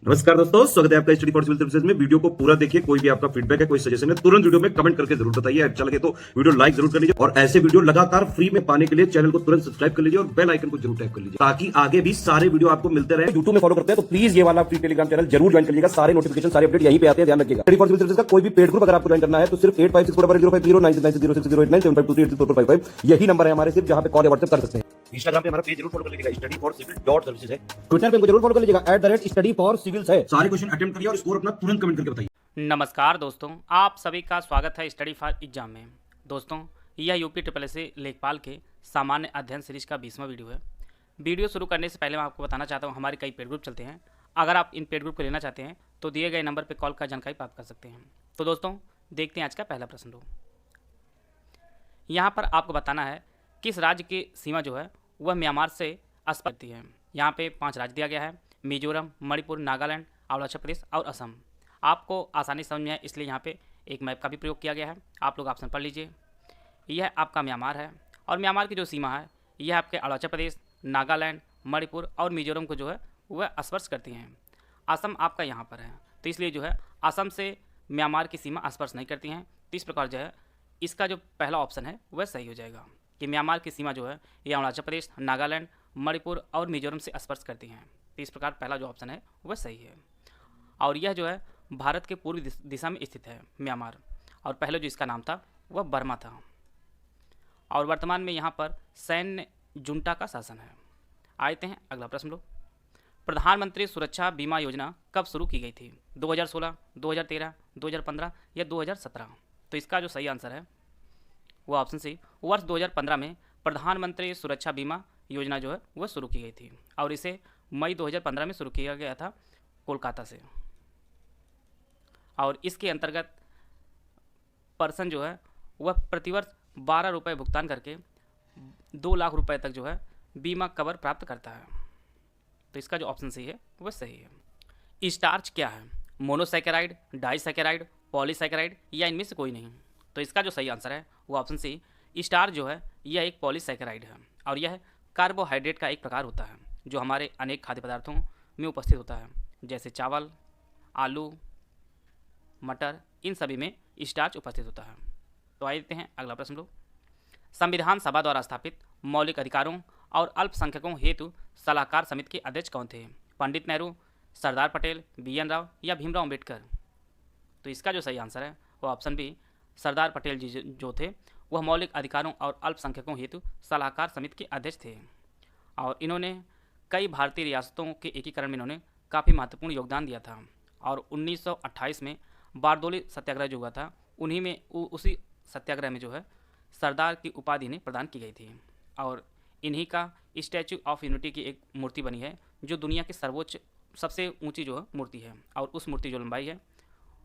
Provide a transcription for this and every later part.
नमस्कार दोस्तों, स्वागत है आपका स्टडी फॉर सिविल सर्विसेज में। वीडियो को पूरा देखिए। कोई भी आपका फीडबैक है, कोई सजेशन है, तुरंत वीडियो में कमेंट करके जरूर बताइए। अच्छा लगे तो वीडियो लाइक जरूर कर लीजिए और ऐसे वीडियो लगातार फ्री में पाने के लिए चैनल को तुरंत सब्सक्राइब कर लीजिए और बेल आइकन को जरूर टैप कर लीजिए ताकि आगे भी सारे वीडियो आपको मिलते रहे। यूट्यूब में फॉलो करते हैं तो प्लीज ये वाला फ्री टेलीग्राम चैनल जरूर ज्वाइन कर लीजिएगा। सारे नोटिफिकेशन, सारे अपडेट यहीं पे आते हैं, ध्यान रखिएगा। स्टडी फॉर सिविल सर्विसेज का कोई भी पेड ग्रुप अगर आपको ज्वाइन करना है तो सिर्फ 85645090600975238055 यही नंबर है हमारे, सिर्फ जहां पे कॉल या व्हाट्सएप कर सकते हैं। इंस्टाग्राम पे हमारा पेज जरूर फॉलो कर लीजिएगा, study for civil dot services है। ट्विटर पे हमको जरूर फॉलो कर लीजिएगा, @स्टडी फॉर सिविल्स है। सारे क्वेश्चन अटेम्प्ट करिए और स्कोर अपना तुरंत कमेंट करके बताइए। नमस्कार दोस्तों, आप सभी का स्वागत है स्टडी फॉर एग्जाम में। दोस्तों, यह यूपी SSSC लेखपाल के सामान्य अध्ययन सीरीज का 20वां वीडियो है। वीडियो शुरू करने से पहले मैं आपको बताना चाहता हूँ, हमारे कई पेड ग्रुप चलते हैं। अगर आप इन पेड ग्रुप को लेना चाहते हैं तो दिए गए नंबर पर कॉल कर जानकारी प्राप्त कर सकते हैं। तो दोस्तों, देखते हैं आज का पहला प्रश्न। लो, यहाँ पर आपको बताना है किस राज्य की सीमा जो है वह म्यांमार से स्पर्श है। यहाँ पे 5 राज्य दिया गया है: मिजोरम, मणिपुर, नागालैंड, अरुणाचल प्रदेश और असम। आपको आसानी समझ में है इसलिए यहाँ पे एक मैप का भी प्रयोग किया गया है। आप लोग ऑप्शन पढ़ लीजिए। यह आपका म्यांमार है और म्यांमार की जो सीमा है यह आपके अरुणाचल प्रदेश, नागालैंड, मणिपुर और मिजोरम को जो है वह स्पर्श करती हैं। असम आपका यहाँ पर है तो इसलिए जो है असम से म्यांमार की सीमा स्पर्श नहीं करती हैं। तो इस प्रकार जो है इसका जो पहला ऑप्शन है वह सही हो जाएगा कि म्यांमार की सीमा जो है यह अरुणाचल प्रदेश, नागालैंड, मणिपुर और मिजोरम से स्पर्श करती हैं। तो इस प्रकार पहला जो ऑप्शन है वह सही है। और यह जो है भारत के पूर्वी दिशा में स्थित है म्यांमार, और पहले जो इसका नाम था वह बर्मा था। और वर्तमान में यहाँ पर सैन्य जुंटा का शासन है। आते हैं अगला प्रश्न। लो, प्रधानमंत्री सुरक्षा बीमा योजना कब शुरू की गई थी? 2016, 2013, 2015 या 2017? तो इसका जो सही आंसर है वो ऑप्शन सी, वर्ष 2015 में प्रधानमंत्री सुरक्षा बीमा योजना जो है वह शुरू की गई थी और इसे मई 2015 में शुरू किया गया था कोलकाता से। और इसके अंतर्गत पर्सन जो है वह प्रतिवर्ष 12 रुपये भुगतान करके 2 लाख रुपए तक जो है बीमा कवर प्राप्त करता है। तो इसका जो ऑप्शन सही है वह सही है। स्टार्च क्या है? मोनोसैकेराइड, डाइसैकेराइड, पॉलीसैकेराइड या इनमें से कोई नहीं? तो इसका जो सही आंसर है वो ऑप्शन सी, स्टार्च जो है यह एक पॉलीसैकेराइड है और यह कार्बोहाइड्रेट का एक प्रकार होता है जो हमारे अनेक खाद्य पदार्थों में उपस्थित होता है, जैसे चावल, आलू, मटर, इन सभी में स्टार्च उपस्थित होता है। तो आइए देखते हैं अगला प्रश्न। लो, संविधान सभा द्वारा स्थापित मौलिक अधिकारों और अल्पसंख्यकों हेतु सलाहकार समिति के अध्यक्ष कौन थे? पंडित नेहरू, सरदार पटेल, BN राव या भीमराव अम्बेडकर? तो इसका जो सही आंसर है वो ऑप्शन बी, सरदार पटेल जी जो थे वह मौलिक अधिकारों और अल्पसंख्यकों हेतु सलाहकार समिति के अध्यक्ष थे। और इन्होंने कई भारतीय रियासतों के एकीकरण में इन्होंने काफ़ी महत्वपूर्ण योगदान दिया था। और 1928 में बारदोली सत्याग्रह जो हुआ था उन्हीं में उसी सत्याग्रह में जो है सरदार की उपाधि इन्हें प्रदान की गई थी। और इन्हीं का स्टैचू ऑफ यूनिटी की एक मूर्ति बनी है जो दुनिया की सर्वोच्च सबसे ऊंची जो है मूर्ति है, और उस मूर्ति जो लंबाई है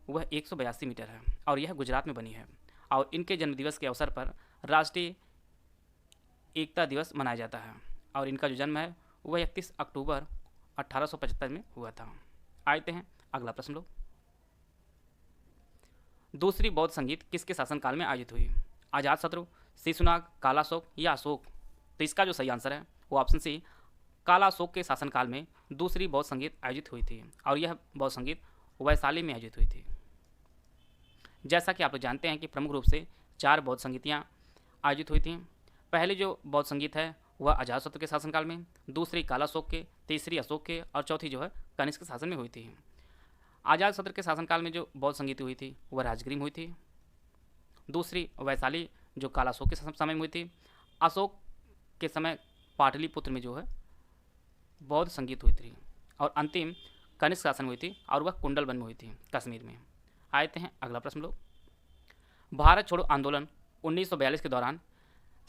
वह 182 मीटर है और यह गुजरात में बनी है। और इनके जन्मदिवस के अवसर पर राष्ट्रीय एकता दिवस मनाया जाता है और इनका जो जन्म है वह 31 अक्टूबर 1875 में हुआ था। आते हैं अगला प्रश्न। लो, दूसरी बौद्ध संगीत किसके शासनकाल में आयोजित हुई? अजातशत्रु, शिशुनाग, कालाशोक या अशोक? तो इसका जो सही आंसर है वो ऑप्शन सी, कालाशोक के शासनकाल में दूसरी बौद्ध संगीत आयोजित हुई थी और यह बौद्ध संगीत वैशाली में आयोजित हुई थी। जैसा कि आप लोग जानते हैं कि प्रमुख रूप से 4 बौद्ध संगीतियाँ आयोजित हुई थी। पहली जो बौद्ध संगीत है वह अजातशत्रु के शासनकाल में, दूसरी कालाशोक के, तीसरी अशोक के और चौथी जो है कनिष्क के शासन में हुई थी। अजातशत्रु के शासनकाल में जो बौद्ध संगीत हुई थी वह राजगीर में हुई थी, दूसरी वैशाली जो कालाशोक के समय में हुई थी, अशोक के समय पाटलिपुत्र में जो है बौद्ध संगीत हुई थी और अंतिम कनिष्क शासन में हुई थी और वह कुंडलबन में हुई थी, कश्मीर में। आते हैं अगला प्रश्न। लो, भारत छोड़ो आंदोलन 1942 के दौरान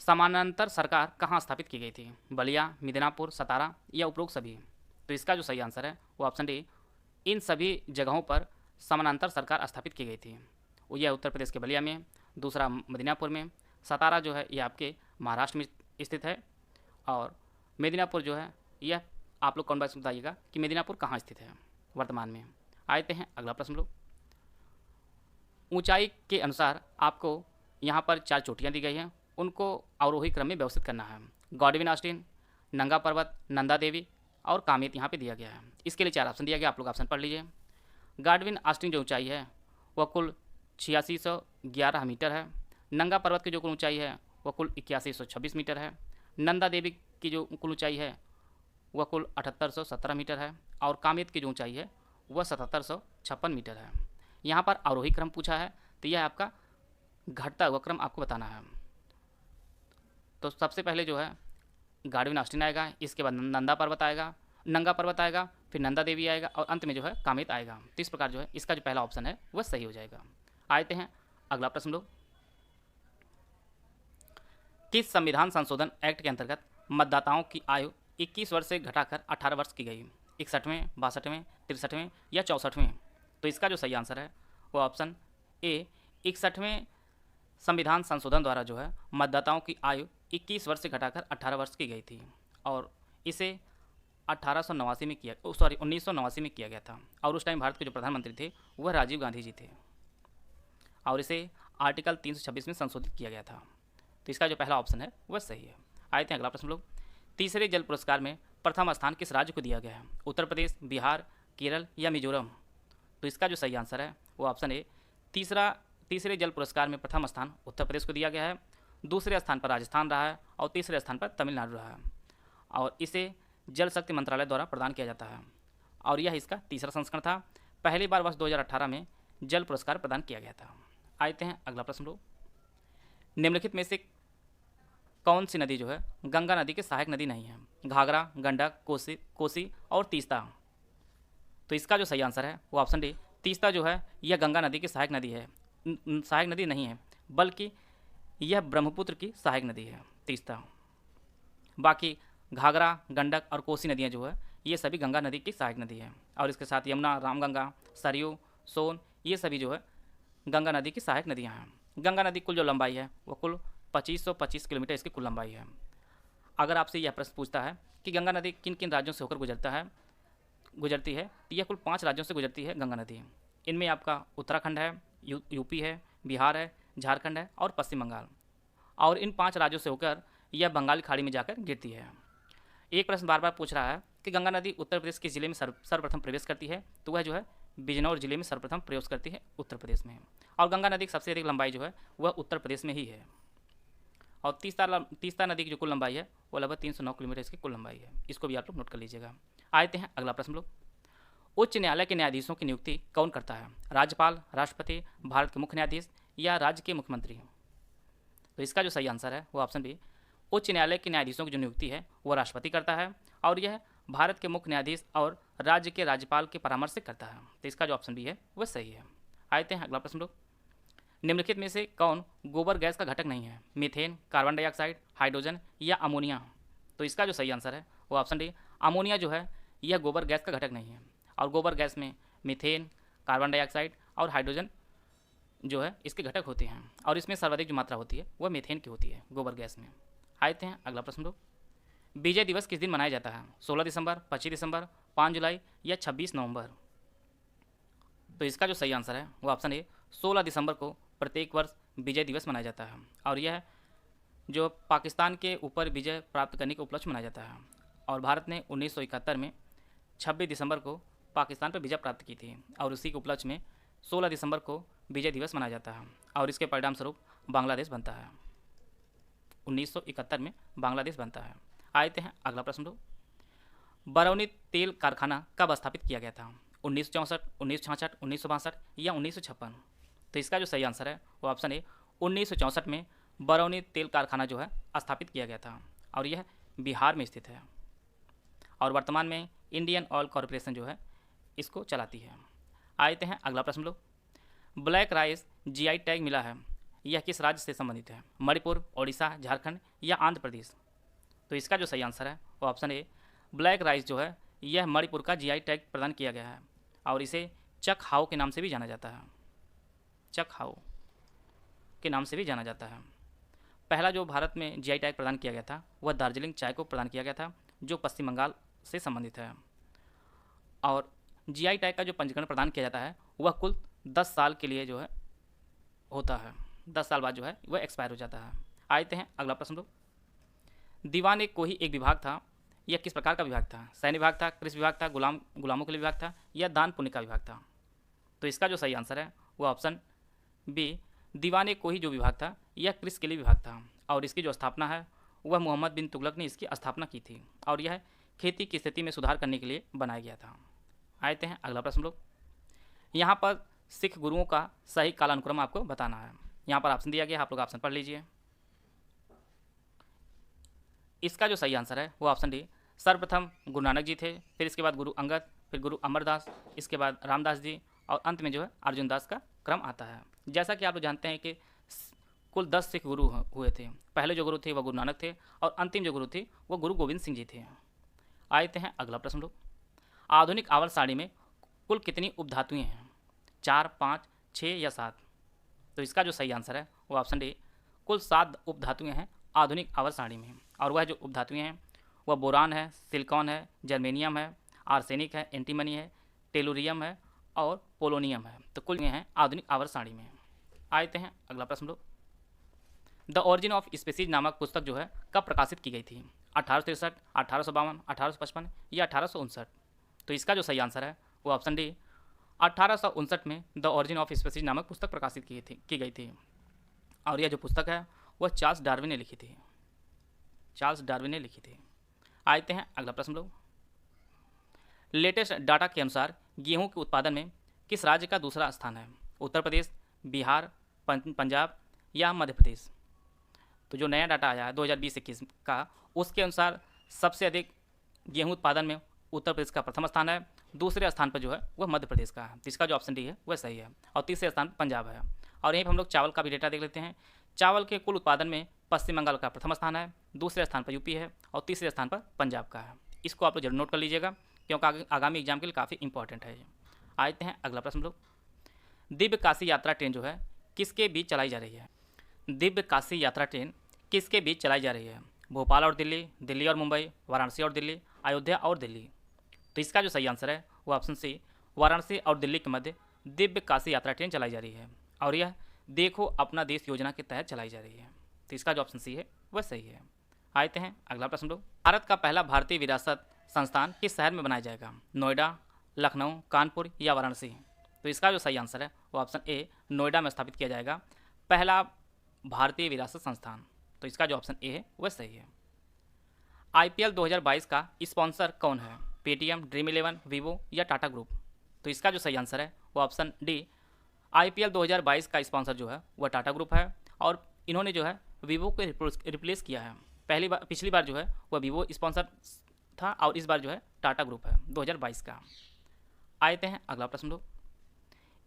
समानांतर सरकार कहाँ स्थापित की गई थी? बलिया, मिदनापुर, सतारा या उपरोक्त सभी? तो इसका जो सही आंसर है वो ऑप्शन डी, इन सभी जगहों पर समानांतर सरकार स्थापित की गई थी। यह उत्तर प्रदेश के बलिया में, दूसरा मिदनापुर में, सतारा जो है यह आपके महाराष्ट्र में स्थित है और मिदनापुर जो है यह आप लोग कमेंट बॉक्स में बताइएगा कि मिदनापुर कहाँ स्थित है वर्तमान में। आते हैं अगला प्रश्न। लो, ऊंचाई के अनुसार आपको यहाँ पर 4 चोटियाँ दी गई हैं, उनको अवरोही क्रम में व्यवस्थित करना है। गॉडविन ऑस्टिन, नंगा पर्वत, नंदा देवी और कामियत यहाँ पे दिया गया है। इसके लिए 4 ऑप्शन दिया गया, आप लोग ऑप्शन पढ़ लीजिए। गाडविन ऑस्टिन जो ऊंचाई है वह कुल 8611 मीटर है। नंगा पर्वत की जो कुल ऊंचाई है वह कुल 8126 मीटर है। नंदा देवी की जो कुल ऊंचाई है वह कुल 7817 मीटर है। और कामियत की जो ऊंचाई है वह 7756 मीटर है। यहाँ पर आरोही क्रम पूछा है, तो यह आपका घटता हुआ क्रम आपको बताना है। तो सबसे पहले जो है गाडविन ऑस्टिन आएगा, इसके बाद नंदा पर्वत आएगा, नंगा पर्वत आएगा, फिर नंदा देवी आएगा और अंत में जो है कामियत आएगा। तो इस प्रकार जो है इसका जो पहला ऑप्शन है वह सही हो जाएगा। आते हैं अगला प्रश्न लोग। किस संविधान संशोधन एक्ट के अंतर्गत मतदाताओं की आयु 21 वर्ष से घटाकर 18 वर्ष की गई? 61वें, 62वें, 63वें या 64वें? तो इसका जो सही आंसर है वो ऑप्शन ए 61वें संविधान संशोधन द्वारा जो है मतदाताओं की आयु 21 वर्ष से घटाकर 18 वर्ष की गई थी और इसे 1989 में किया गया था। और उस टाइम भारत के जो प्रधानमंत्री थे वह राजीव गांधी जी थे और इसे आर्टिकल 326 में संशोधित किया गया था। तो इसका जो पहला ऑप्शन है वह सही है। आए थे अगला प्रश्न लोग। तीसरे जल पुरस्कार में प्रथम स्थान किस राज्य को दिया गया है? उत्तर प्रदेश, बिहार, केरल या मिजोरम? तो इसका जो सही आंसर है वो ऑप्शन ए तीसरे जल पुरस्कार में प्रथम स्थान उत्तर प्रदेश को दिया गया है, दूसरे स्थान पर राजस्थान रहा है और तीसरे स्थान पर तमिलनाडु रहा है। और इसे जल शक्ति मंत्रालय द्वारा प्रदान किया जाता है और यह इसका तीसरा संस्करण था। पहली बार वर्ष 2018 में जल पुरस्कार प्रदान किया गया था। आते हैं अगला प्रश्न लोग। निम्नलिखित में से कौन सी नदी जो है गंगा नदी की सहायक नदी नहीं है? घाघरा, गंडक, कोसी और तीस्ता? तो इसका जो सही आंसर है वो ऑप्शन डी तीस्ता जो है यह गंगा नदी की सहायक नदी है, सहायक नदी नहीं है बल्कि यह ब्रह्मपुत्र की सहायक नदी है तीस्ता। बाकी घाघरा, गंडक और कोसी नदियाँ जो है ये सभी गंगा नदी की सहायक नदी है और इसके साथ यमुना, रामगंगा, सरयू, सोन ये सभी जो है गंगा नदी की सहायक नदियाँ हैं। गंगा नदी कुल जो लंबाई है वो कुल 2525 किलोमीटर इसकी कुल लंबाई है। अगर आपसे यह प्रश्न पूछता है कि गंगा नदी किन किन राज्यों से होकर गुजरती है तो यह कुल 5 राज्यों से गुजरती है गंगा नदी। इनमें आपका उत्तराखंड है, यूपी है, बिहार है, झारखंड है और पश्चिम बंगाल। और इन 5 राज्यों से होकर यह बंगाल की खाड़ी में जाकर गिरती है। एक प्रश्न बार बार पूछ रहा है कि गंगा नदी उत्तर प्रदेश के ज़िले में सर्वप्रथम प्रवेश करती है, तो वह जो है बिजनौर जिले में सर्वप्रथम प्रवेश करती है उत्तर प्रदेश में। और गंगा नदी की सबसे अधिक लंबाई जो है वह उत्तर प्रदेश में ही है। और तीस्ता नदी की जो कुल लंबाई है वो लगभग 309 किलोमीटर इसकी कुल लंबाई है। इसको भी आप लोग नोट कर लीजिएगा। आते हैं अगला प्रश्न लोग। उच्च न्यायालय के न्यायाधीशों की नियुक्ति कौन करता है? राज्यपाल, राष्ट्रपति, भारत के मुख्य न्यायाधीश या राज्य के मुख्यमंत्री? तो इसका जो सही आंसर है वो ऑप्शन बी उच्च न्यायालय के न्यायाधीशों की जो नियुक्ति है वो राष्ट्रपति करता है और यह भारत के मुख्य न्यायाधीश और राज्य के राज्यपाल के परामर्श से करता है। तो इसका जो ऑप्शन बी है वह सही है। आते हैं अगला प्रश्न लोग। निम्नलिखित में से कौन गोबर गैस का घटक नहीं है? मीथेन, कार्बन डाइऑक्साइड, हाइड्रोजन या अमोनिया? तो इसका जो सही आंसर है वो ऑप्शन डी अमोनिया जो है यह गोबर गैस का घटक नहीं है। और गोबर गैस में मीथेन, कार्बन डाइऑक्साइड और हाइड्रोजन जो है इसके घटक होते हैं और इसमें सर्वाधिक जो मात्रा होती है वह मीथेन की होती है गोबर गैस में। आते हैं अगला प्रश्न लोग। विजय दिवस किस दिन मनाया जाता है? 16 दिसंबर, 25 दिसंबर, 5 जुलाई या 26 नवंबर? तो इसका जो सही आंसर है वो ऑप्शन ए 16 दिसंबर को प्रत्येक वर्ष विजय दिवस मनाया जाता है और यह जो पाकिस्तान के ऊपर विजय प्राप्त करने के उपलक्ष्य मनाया जाता है। और भारत ने 1971 में 26 दिसंबर को पाकिस्तान पर विजय प्राप्त की थी और उसी के उपलक्ष्य में 16 दिसंबर को विजय दिवस मनाया जाता है और इसके परिणाम स्वरूप बांग्लादेश बनता है। 1971 में बांग्लादेश बनता है। आते हैं अगला प्रश्न लोग। बरौनी तेल कारखाना कब स्थापित किया गया था? 1964, 1966, 1962 या 1956? तो इसका जो सही आंसर है वो ऑप्शन ए 1964 में बरौनी तेल कारखाना जो है स्थापित किया गया था और यह बिहार में स्थित है और वर्तमान में इंडियन ऑयल कॉरपोरेशन जो है इसको चलाती है। आते हैं अगला प्रश्न लोग। ब्लैक राइस जीआई टैग मिला है, यह किस राज्य से संबंधित है? मणिपुर, ओडिशा, झारखंड या आंध्र प्रदेश? तो इसका जो सही आंसर है वो ऑप्शन ए ब्लैक राइस जो है यह मणिपुर का जीआई टैग प्रदान किया गया है और इसे चक हाओ के नाम से भी जाना जाता है। चक हाओ के नाम से भी जाना जाता है। पहला जो भारत में जीआई टैग प्रदान किया गया था वह दार्जिलिंग चाय को प्रदान किया गया था जो पश्चिम बंगाल से संबंधित है। और जीआई टैग का जो पंजीकरण प्रदान किया जाता है वह कुल 10 साल के लिए जो है होता है। 10 साल बाद जो है वह एक्सपायर हो जाता है। आते हैं अगला प्रश्न लोग। दीवान एक कोई एक विभाग था, यह किस प्रकार का विभाग था? सैन्य विभाग था, कृषि विभाग था, गुलामों के लिए विभाग था, या दान पुण्य का विभाग था? तो इसका जो सही आंसर है वो ऑप्शन बी, दीवाने को ही जो विभाग था यह कृषि के लिए विभाग था, और इसकी जो स्थापना है वह मोहम्मद बिन तुगलक ने इसकी स्थापना की थी, और यह खेती की स्थिति में सुधार करने के लिए बनाया गया था। आते हैं अगला प्रश्न लोग। यहाँ पर सिख गुरुओं का सही कालानुक्रम आपको बताना है। यहाँ पर ऑप्शन दिया गया, आप लोग ऑप्शन पढ़ लीजिए। इसका जो सही आंसर है वो ऑप्शन डी, सर्वप्रथम गुरु नानक जी थे, फिर इसके बाद गुरु अंगद, फिर गुरु अमरदास, इसके बाद रामदास जी, और अंत में जो है अर्जुन दास का क्रम आता है। जैसा कि आप लोग जानते हैं कि कुल 10 सिख गुरु हुए थे। पहले जो गुरु थे वह गुरु नानक थे, और अंतिम जो गुरु थे वो गुरु गोविंद सिंह जी थे। आते हैं अगला प्रश्न लोग। आधुनिक आवर्त सारणी में कुल कितनी उपधातुएँ हैं? 4, 5, 6 या 7? तो इसका जो सही आंसर है वो ऑप्शन डी, कुल 7 उपधातुएँ हैं आधुनिक आवर्त सारणी में, और वह जो उपधातुएँ हैं वह बोरान है, सिलिकॉन है, जर्मेनियम है, आर्सेनिक है, एंटीमनी है, टेलुरियम है और पोलोनियम है। तो कुल ये हैं आधुनिक आवर्त सारणी में। आते हैं अगला प्रश्न लोग। द ओरिजिन ऑफ स्पीसीज नामक पुस्तक जो है कब प्रकाशित की गई थी? 1863, 1852, 1855 या 1859? तो इसका जो सही आंसर है वो ऑप्शन डी, 1859 में द ओरिजिन ऑफ स्पीसीज नामक पुस्तक प्रकाशित की गई थी, और यह जो पुस्तक है वह चार्ल्स डार्विन ने लिखी थी। चार्ल्स डार्विन ने लिखी थी। आते हैं अगला प्रश्न लोग। लेटेस्ट डाटा के अनुसार गेहूं के उत्पादन में किस राज्य का दूसरा स्थान है? उत्तर प्रदेश, बिहार, पंजाब या मध्य प्रदेश? तो जो नया डाटा आया है 2020-21 का, उसके अनुसार सबसे अधिक गेहूं उत्पादन में उत्तर प्रदेश का प्रथम स्थान है, दूसरे स्थान पर जो है वह मध्य प्रदेश का है। तो इसका जो ऑप्शन डी है वह सही है, और तीसरे स्थान पर पंजाब है। और यहीं पर हम लोग चावल का भी डेटा देख लेते हैं। चावल के कुल उत्पादन में पश्चिम बंगाल का प्रथम स्थान है, दूसरे स्थान पर यूपी है, और तीसरे स्थान पर पंजाब का है। इसको आप लोग जरूर नोट कर लीजिएगा, क्योंकि आगामी एग्जाम के लिए काफ़ी इंपॉर्टेंट है। आते हैं अगला प्रश्न लोग। दिव्य काशी यात्रा ट्रेन जो है किसके बीच चलाई जा रही है? दिव्य काशी यात्रा ट्रेन किसके बीच चलाई जा रही है? भोपाल और दिल्ली, दिल्ली और मुंबई, वाराणसी और दिल्ली, अयोध्या और दिल्ली? तो इसका जो सही आंसर है वो ऑप्शन सी, वाराणसी और दिल्ली के मध्य दिव्य काशी यात्रा ट्रेन चलाई जा रही है, और यह देखो अपना देश योजना के तहत चलाई जा रही है। तो इसका जो ऑप्शन सी है वह सही है। आते हैं अगला प्रश्न लोग। भारत का पहला भारतीय विरासत संस्थान किस शहर में बनाया जाएगा? नोएडा, लखनऊ, कानपुर या वाराणसी? तो इसका जो सही आंसर है वो ऑप्शन ए, नोएडा में स्थापित किया जाएगा पहला भारतीय विरासत संस्थान। तो इसका जो ऑप्शन ए है वह सही है। IPL 2022 का स्पॉन्सर कौन है? पेटीएम, ड्रीम 11, वीवो या टाटा ग्रुप? तो इसका जो सही आंसर है वो ऑप्शन डी, IPL 2022 का स्पॉन्सर जो है वह टाटा ग्रुप है, और इन्होंने जो है वीवो को रिप्लेस किया है। पिछली बार जो है वह वीवो स्पॉन्सर था, और इस बार जो है टाटा ग्रुप है 2022 का। आते हैं अगला प्रश्न लोग।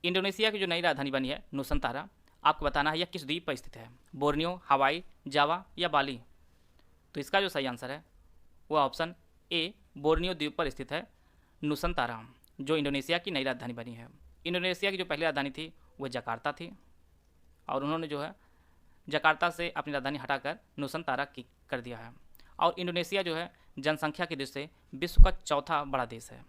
इंडोनेशिया की जो नई राजधानी बनी है नुसंतारा, आपको बताना है यह किस द्वीप पर स्थित है? बोर्नियो, हवाई, जावा या बाली? तो इसका जो सही आंसर है वह ऑप्शन ए, बोर्नियो द्वीप पर स्थित है नुसंतारा, जो इंडोनेशिया की नई राजधानी बनी है। इंडोनेशिया की जो पहली राजधानी थी वह जकार्ता थी, और उन्होंने जो है जकार्ता से अपनी राजधानी हटाकर नुसंतारा की कर दिया है। और इंडोनेशिया जो है जनसंख्या की दृष्टि से विश्व का चौथा बड़ा देश है,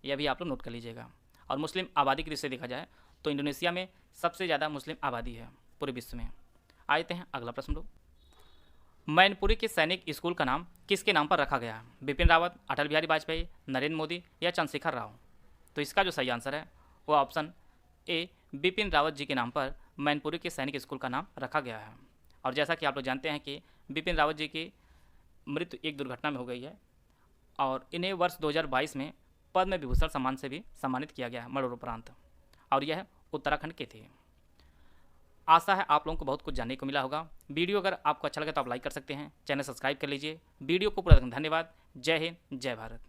यह भी आप लोग नोट कर लीजिएगा। और मुस्लिम आबादी की दृष्टि से देखा जाए तो इंडोनेशिया में सबसे ज़्यादा मुस्लिम आबादी है पूरे विश्व में। आते हैं अगला प्रश्न लोग। मैनपुरी के सैनिक स्कूल का नाम किसके नाम पर रखा गया है? बिपिन रावत, अटल बिहारी वाजपेयी, नरेंद्र मोदी या चंद्रशेखर राव? तो इसका जो सही आंसर है वो ऑप्शन ए, बिपिन रावत जी के नाम पर मैनपुरी के सैनिक स्कूल का नाम रखा गया है। और जैसा कि आप लोग जानते हैं कि बिपिन रावत जी की मृत्यु एक दुर्घटना में हो गई है, और इन्हें वर्ष 2022 में पद्म विभूषण सम्मान से भी सम्मानित किया गया है मरणोपरांत, और यह उत्तराखंड के थे। आशा है आप लोगों को बहुत कुछ जानने को मिला होगा। वीडियो अगर आपको अच्छा लगे तो आप लाइक कर सकते हैं, चैनल सब्सक्राइब कर लीजिए। वीडियो को पूरा देखने धन्यवाद। जय हिंद, जय भारत।